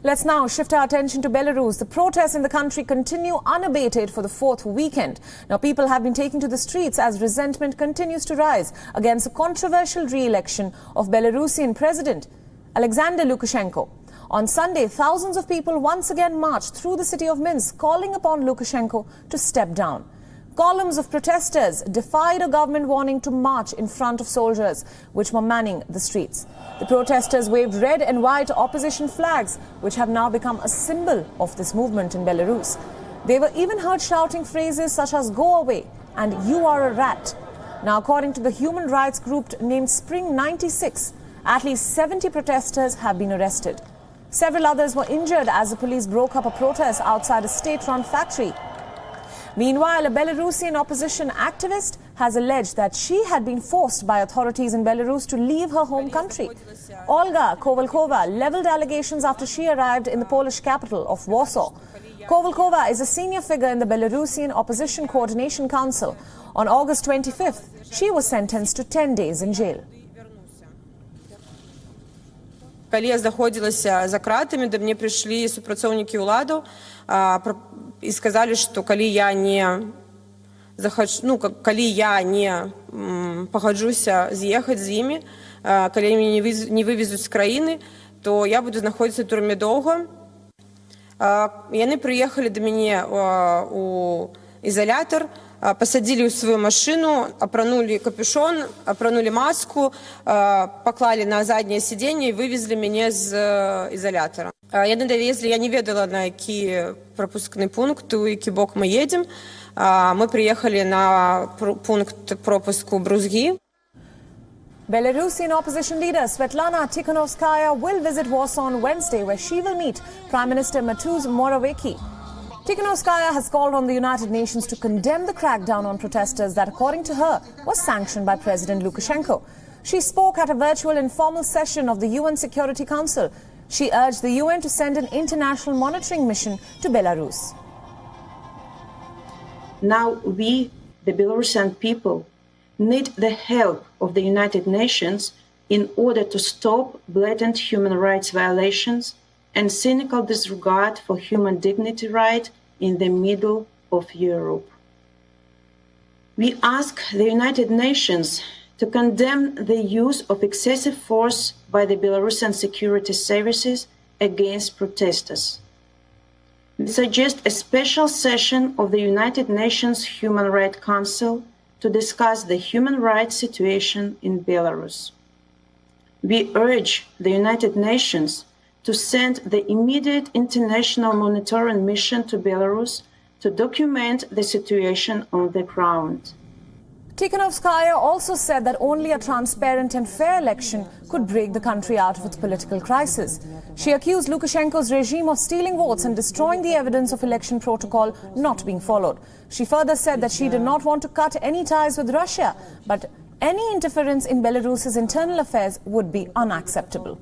Let's now shift our attention to Belarus. The protests in the country continue unabated for the fourth weekend. Now, people have been taking to the streets as resentment continues to rise against a controversial re-election of Belarusian President Alexander Lukashenko. On Sunday, thousands of people once again marched through the city of Minsk, calling upon Lukashenko to step down. Columns of protesters defied a government warning to march in front of soldiers, which were manning the streets. The protesters waved red and white opposition flags, which have now become a symbol of this movement in Belarus. They were even heard shouting phrases such as "Go away" and "You are a rat." Now, according to the human rights group named Spring 96, at least 70 protesters have been arrested. Several others were injured as the police broke up a protest outside a state-run factory. Meanwhile, a Belarusian opposition activist has alleged that she had been forced by authorities in Belarus to leave her home country. Olga Kovalkova leveled allegations after she arrived in the Polish capital of Warsaw. Kovalkova is a senior figure in the Belarusian Opposition Coordination Council. On August 25th, she was sentenced to 10 days in jail. Коли я знаходилася за кратами, до меня пришли супрацоўнікі ўладаў і сказалі, што калі я не пагаджуся з'ехаць з імі, калі мяне не вывезуць з краіны, то я буду знаходзіцца ў турме доўга. Яны прыехалі да мяне у изолятор, посадили в свою машину, опранули капюшон, опранули маску, поклали на заднее сиденье и вывезли меня из изолятора. Яны довезли, я не ведала, на який пропускний пункт, у який бок мы едем. Мы приехали на пункт пропуску Брузги. Belarusian opposition leader Svetlana Tikhanovskaya will visit Warsaw on Wednesday, where she will meet Prime Minister Mateusz Morawiecki. Tikhanovskaya has called on the United Nations to condemn the crackdown on protesters that, according to her, was sanctioned by President Lukashenko. She spoke at a virtual informal session of the UN Security Council. She urged the UN to send an international monitoring mission to Belarus. Now we, the Belarusian people, need the help of the United Nations in order to stop blatant human rights violations and cynical disregard for human dignity right in the middle of Europe. We ask the United Nations to condemn the use of excessive force by the Belarusian security services against protesters. We suggest a special session of the United Nations Human Rights Council to discuss the human rights situation in Belarus. We urge the United Nations to send the immediate international monitoring mission to Belarus to document the situation on the ground. Tikhanovskaya also said that only a transparent and fair election could break the country out of its political crisis. She accused Lukashenko's regime of stealing votes and destroying the evidence of election protocol not being followed. She further said that she did not want to cut any ties with Russia, but any interference in Belarus's internal affairs would be unacceptable.